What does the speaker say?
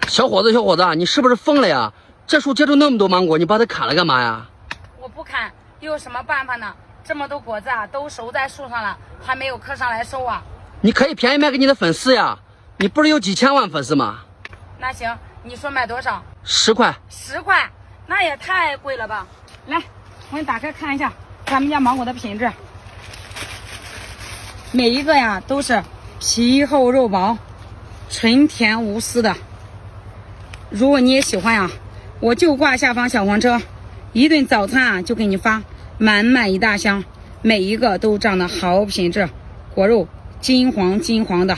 小伙子，小伙子，你是不是疯了呀？这树结出那么多芒果，你把它砍了干嘛呀？我不砍，又有什么办法呢？这么多果子啊，都熟在树上了，还没有客上来收啊。你可以便宜卖给你的粉丝呀，你不是有几千万粉丝吗？那行，你说卖多少？10块。10块，那也太贵了吧？来，我给你打开看一下咱们家芒果的品质，每一个呀都是皮厚肉薄，纯甜无丝的。如果你也喜欢呀，我就挂下方小黄车，一顿早餐啊就给你发满满一大箱，每一个都长得好品质，果肉金黄金黄的。